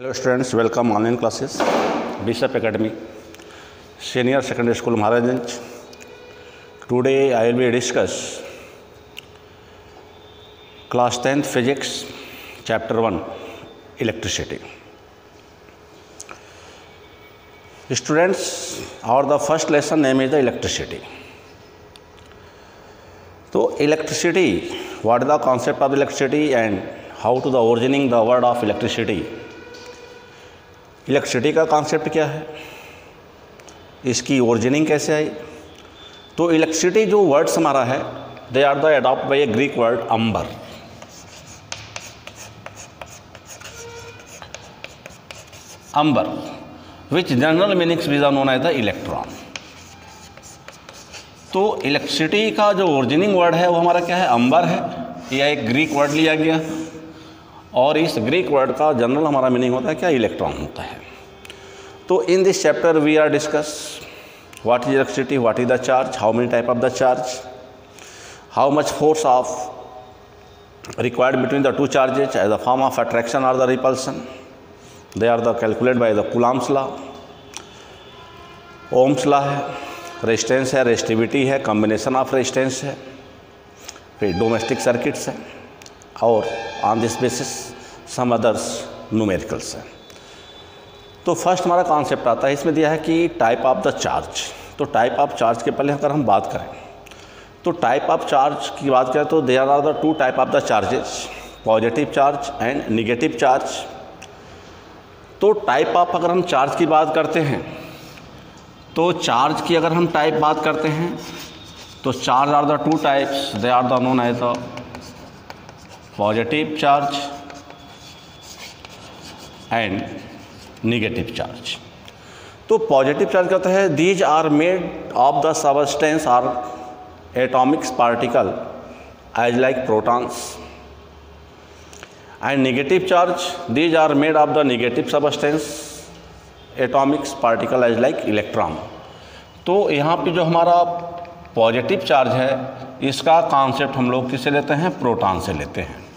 Hello students, welcome online classes, Bishop Academy, Senior Secondary School Maharajganj. Today I will be discuss class 10th Physics, Chapter 1, Electricity. Students, our the first lesson name is the electricity. So electricity, what is the concept of electricity and how to the originating the word of electricity. Electricity का concept क्या है, इसकी ओरिजिनिंग कैसे आई। तो electricity जो words हमारा है, they are the adopt by a Greek word amber. Amber which general meanings is known as the electron. तो इलेक्ट्रिसिटी का जो ओरिजिनिंग वर्ड है वो हमारा क्या है, अम्बर है। यह एक ग्रीक वर्ड लिया गया और इस ग्रीक वर्ड का जनरल हमारा मीनिंग होता है क्या, इलेक्ट्रॉन होता है। तो in this chapter we are discuss what is electricity, what is the charge, how many type of the charge, how much force of required between the two charges as the form of attraction और the repulsion, they are the calculated by the Coulomb's law, Ohm's law है, resistance है, resistivity है, combination of resistance है, फिर domestic circuits है और on this basis some others numericals हैं। तो फर्स्ट हमारा कॉन्सेप्ट आता है, इसमें दिया है कि टाइप ऑफ द चार्ज। तो टाइप ऑफ चार्ज के पहले अगर हम बात करें तो टाइप ऑफ चार्ज की बात करें तो there are the two type of the charges, positive charge and negative charge. तो टाइप ऑफ अगर हम चार्ज की बात करते हैं तो चार्ज की अगर हम टाइप बात करते हैं तो charge are the two types, they are the known as the positive charge and negative charge. तो पॉजिटिव चार्ज कहता है these are made of the substance are atomics particle as like protons and negative charge these are made of the negative substance atomics particle as like electron. तो यहाँ पे जो हमारा positive charge है इसका concept हम लोग किससे लेते हैं, प्रोटॉन से लेते हैं,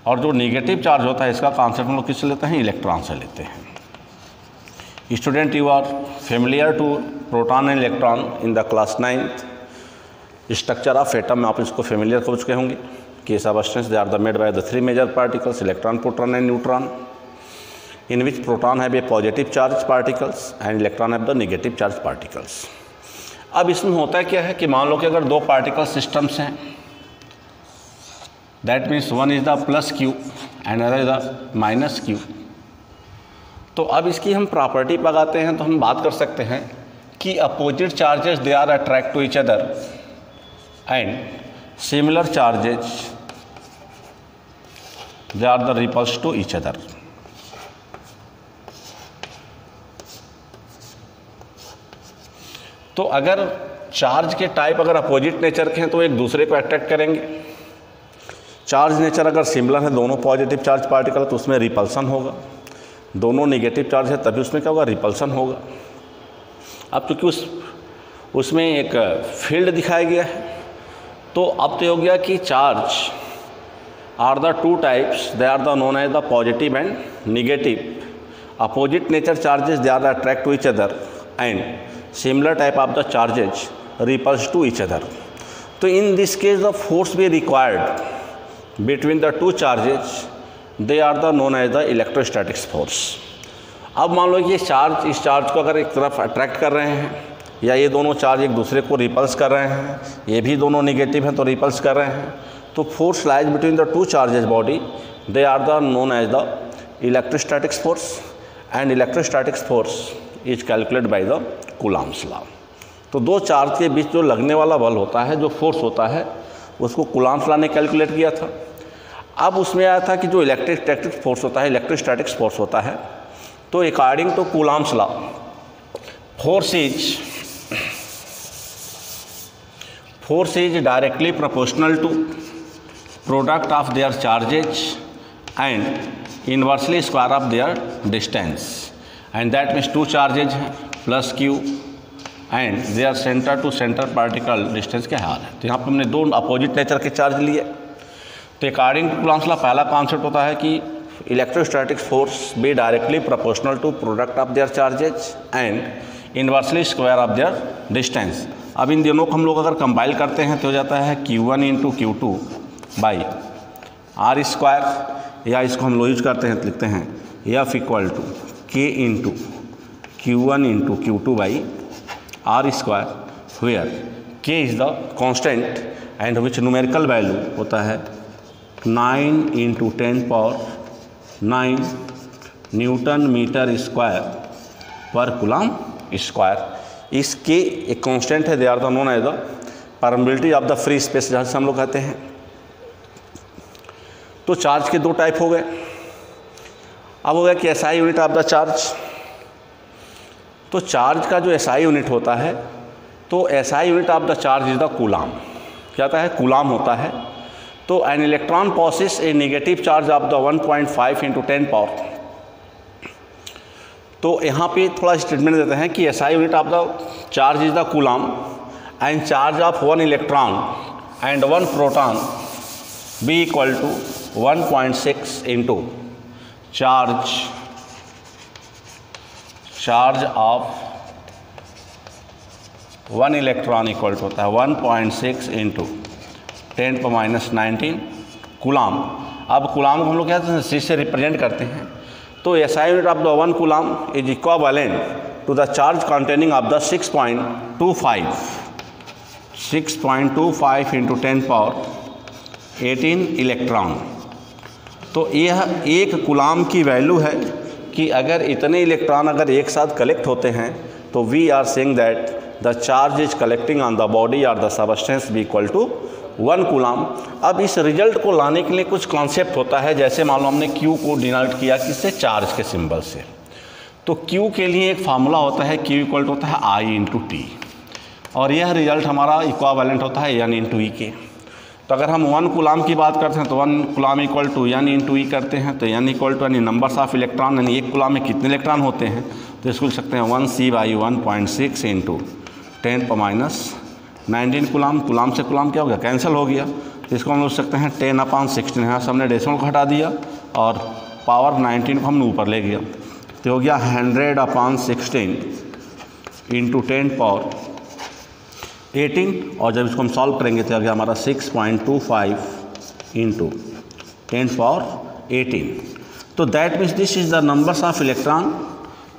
और जो नेगेटिव चार्ज होता है इसका कॉन्सेप्ट हम लोग किससे लेते हैं, इलेक्ट्रॉन से लेते हैं। Student, you are familiar to proton and electron in the class 9th structure of atom में आप इसको फेमिलियर हो चुके होंगे कि substance they are the made by the three major particles, electron, proton and neutron, in which proton have a positive charge particles and electron have the negative charge particles. अब इसमें होता है क्या है कि मान लो कि अगर दो पार्टिकल सिस्टम्स हैं, that means one is the plus q and other is the minus Q. तो अब इसकी हम प्रॉपर्टी लगाते हैं तो हम बात कर सकते हैं कि opposite charges they are attract to each other and similar charges they are the repulse to each other. तो अगर चार्ज के टाइप अगर अपोजिट नेचर के हैं तो एक दूसरे को अट्रैक्ट करेंगे। चार्ज नेचर अगर सिमिलर है, दोनों पॉजिटिव चार्ज पार्टिकल, तो उसमें रिपल्सन होगा। दोनों नेगेटिव चार्ज है तभी उसमें क्या होगा, रिपल्सन होगा। अब चूँकि उसमें एक फील्ड दिखाया गया है तो अब तो हो गया कि charge are the two types, they are the known as the positive and negative. Opposite nature charges they are attract to each other and similar type of the charges repulse to each other. So in this case the force be required between the two charges, they are the known as the electrostatic force. अब मान लो ये charge इस charge को अगर एक तरफ attract कर रहे हैं या ये दोनों चार्ज एक दूसरे को रिपल्स कर रहे हैं, ये भी दोनों निगेटिव हैं तो रिपल्स कर रहे हैं, तो force lies between the two charges body, they are the known as the electrostatic force and electrostatic force is calculated by the Coulomb's law. तो दो चार्ज के बीच जो लगने वाला बल होता है, जो फोर्स होता है, उसको कूलॉम्स लॉ ने कैलकुलेट किया था। अब उसमें आया था कि जो इलेक्ट्रोस्टैटिक फोर्स होता है, इलेक्ट्रोस्टैटिक फोर्स होता है, तो according to Coulomb's law force is directly proportional to product of their charges and inversely square of their distance, and that means two charges हैं plus q and their centre to centre particle distance क्या हाल है। तो यहाँ पर हमने दो opposite nature के चार्ज लिए। तो अकॉर्डिंग टू कूलॉम्स लॉ पहला कॉन्सेप्ट होता है कि electrostatic force be directly proportional to product of their charges and inversely square of their distance। अब इन दोनों को हम लोग अगर कंपाइल करते हैं तो हो जाता है Q1 into Q2 by r square, या इसको हम लोग यूज करते हैं तो लिखते हैं F equal to K into Q1 into Q2 by r square, where K is the constant and which numerical value होता है 9 into 10 power 9 newton metre square पर कूलम स्क्वायर। इसके एक कांस्टेंट है, they are the known as the permeability of the free space, जहाँ से हम लोग कहते हैं। तो चार्ज के दो टाइप हो गए। अब हो गया कि SI unit of the charge. तो चार्ज का जो एसआई यूनिट होता है, तो SI unit of the charge is the coulomb. क्या होता है? कूलम होता है। तो an electron possess a negative charge of the 1.5 into 10 power. तो यहाँ पे थोड़ा स्टेटमेंट देते हैं कि SI unit of the charge is the coulomb and charge of 1 electron and 1 proton B equal to 1.6 into charge of 1 electron equal to होता है 1.6 into 10⁻⁹ coulomb. अब कूलम को हम लोग क्या सी से रिप्रेजेंट करते हैं। तो SI unit of the 1 coulomb is equivalent to the charge containing of the 6.25 into 10 power 18 electron. तो यह एक कूलम की वैल्यू है कि अगर इतने इलेक्ट्रॉन अगर एक साथ कलेक्ट होते हैं तो we are saying that the charge is collecting on the body और the substance be equal to 1 coulomb. अब इस रिजल्ट को लाने के लिए कुछ कॉन्सेप्ट होता है, जैसे मान लो हमने Q को डिनोट किया किससे? चार्ज के सिंबल से। तो Q के लिए एक फार्मूला होता है, Q इक्वल टू होता है I इंटू टी, और यह रिजल्ट हमारा इक्विवेलेंट होता है N इंटू ई के। तो अगर हम 1 कूलम की बात करते हैं तो 1 coulomb equal to N into e करते हैं, तो N इक्वल टू यानी नंबर्स ऑफ इलेक्ट्रॉन, यानी एक कूलम में कितने इलेक्ट्रॉन होते हैं, तो इसको लिख सकते हैं 1C/1.6 इंटू 10⁻⁹ कूलम से कूलम क्या हो गया? कैंसिल हो गया। तो इसको हम लोग सकते हैं 10/16, यहाँ से हमने डेसिमल को हटा दिया और पावर 19 को हमने ऊपर ले गया, तो हो गया 100/16 इंटू 10 पावर 18, और जब इसको हम सॉल्व करेंगे तो आ गया हमारा 6.25 इंटू 10 पावर 18। तो that means this is the numbers of electron.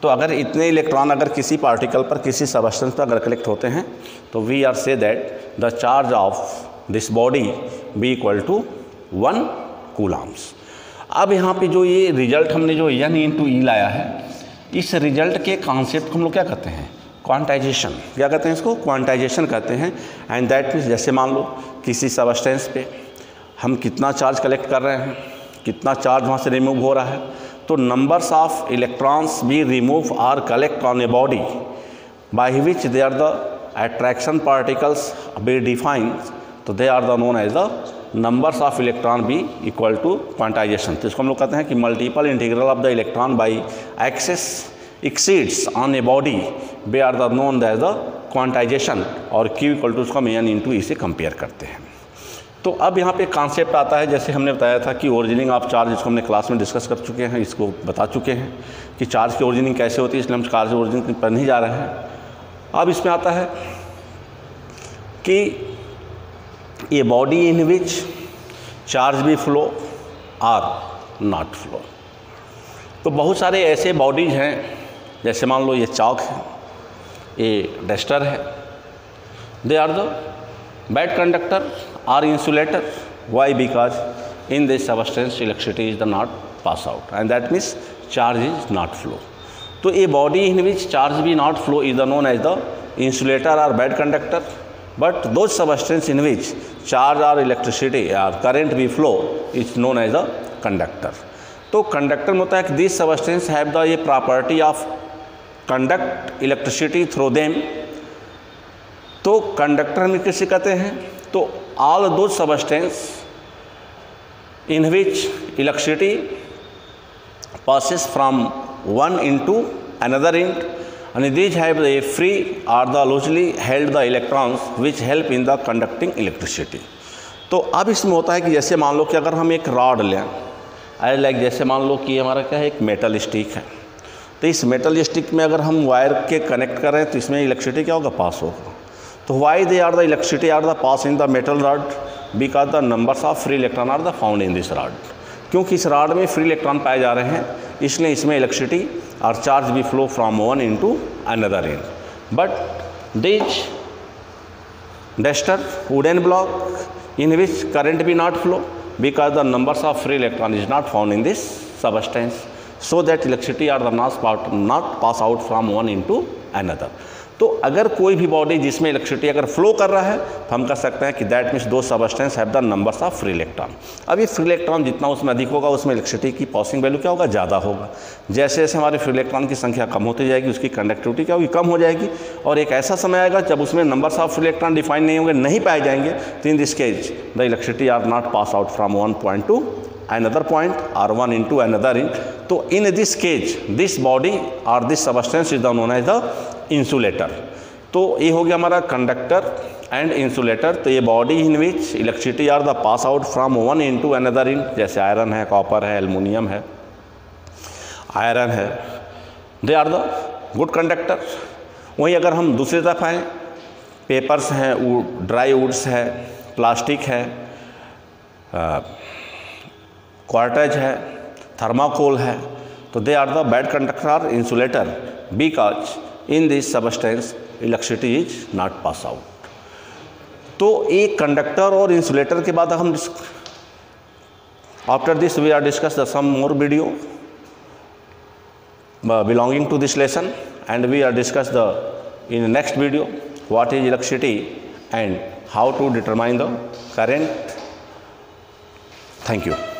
तो अगर इतने इलेक्ट्रॉन अगर किसी पार्टिकल पर किसी सबस्टेंस पर अगर कलेक्ट होते हैं तो we are say that the charge of this body be equal to 1 coulombs. अब यहाँ पे जो ये रिजल्ट हमने जो N इंटू ई लाया है, इस रिजल्ट के कॉन्सेप्ट को हम लोग क्या कहते हैं? क्वांटाइजेशन। क्या कहते हैं इसको? क्वांटाइजेशन कहते हैं। एंड दैट मीन्स जैसे मान लो किसी सबस्टेंस पे हम कितना चार्ज कलेक्ट कर रहे हैं, कितना चार्ज वहाँ से रिमूव हो रहा है, तो numbers of electrons be remove are collect on a body by which they are the attraction particles be defined, तो they are the known as the numbers of electron be equal to quantization। तो इसको हम लोग कहते हैं कि multiple integral of the electron by axis exceeds on a body they are the known as the quantization, और Q equal to उसको हम N इंटू ई से कंपेयर करते हैं। तो अब यहाँ पे कॉन्सेप्ट आता है, जैसे हमने बताया था कि ओरिजिनिंग ऑफ चार्ज, इसको हमने क्लास में डिस्कस कर चुके हैं, इसको बता चुके हैं कि चार्ज की ओरिजिनिंग कैसे होती है, इसलिए हम चार्ज की ओरिजिनिंग पर नहीं जा रहे हैं। अब इसमें आता है कि ये बॉडी इन विच चार्ज भी फ्लो और नॉट फ्लो। तो बहुत सारे ऐसे बॉडीज हैं, जैसे मान लो ये चॉक है, ये डस्टर है, they are the bad conductor और insulator. Why? Because in this substance electricity is the not pass out and that means charge is not flow. तो ये बॉडी इन विच चार्ज भी not flow is the known as the insulator or bad conductor, but those substances in which charge or electricity or current we flow is known as a conductor। तो conductor में होता है कि these substances have the ये property of conduct electricity through them। तो conductor में किसे कहते हैं? तो all those substances in which electricity passes from one end to another end, and these have a free or the loosely held the electrons which help in the conducting electricity। तो अब इसमें होता है कि जैसे मान लो कि अगर हम एक रॉड लें, आई लाइक जैसे मान लो कि हमारा क्या है, एक मेटल स्टिक है, तो इस मेटल स्टिक में अगर हम वायर के कनेक्ट कर रहे हैं तो इसमें इलेक्ट्रिसिटी क्या होगा, पास होगा। तो why they are the electricity are the pass in the metal rod, because the numbers of free electron are the found in this rod. क्योंकि इस रॉड में फ्री इलेक्ट्रॉन पाए जा रहे हैं, इसलिए इसमें इलेक्ट्रिसिटी और चार्ज भी flow from one into another end. But this duster wooden block in which current भी not flow because the numbers of free electron is not found in this substance, so that electricity are the not pass out from one into another। तो अगर कोई भी body जिसमें electricity अगर flow कर रहा है तो हम कह सकते हैं कि दैट मीन्स दो substance have the numbers of free electron. अब ये फ्री इलेक्ट्रॉन जितना उसमें अधिक होगा उसमें इलेक्ट्रिसिटी की पासिंग वैल्यू क्या होगा, ज़्यादा होगा। जैसे जैसे हमारे फ्री इलेक्ट्रॉन की संख्या कम होती जाएगी उसकी कंडक्टिविटी क्या होगी, कम हो जाएगी। और एक ऐसा समय आएगा जब उसमें numbers of free electron define नहीं होंगे, नहीं पाए जाएंगे, तो in this case the electricity are not pass out from one point to another point or one into another in। तो in this case this body or this substance is known as the insulator। तो ये हो गया हमारा conductor and insulator. तो ये body in which electricity are the pass out from one into another in, जैसे iron है, कॉपर है, एल्युमिनियम है, आयरन है, they are the good conductor. वहीं अगर हम दूसरी तरफ आएँ, पेपर्स हैं, ड्राई वुड्स है, प्लास्टिक है, क्वार्टेज है, थर्माकोल है, तो they are the bad conductor are insulator because in this substance electricity is not pass out. तो एक कंडक्टर और इंसुलेटर के बाद हम after this we are discuss the some more video belonging to this lesson, and we are discuss the in next video what is electricity and how to determine the current. Thank you.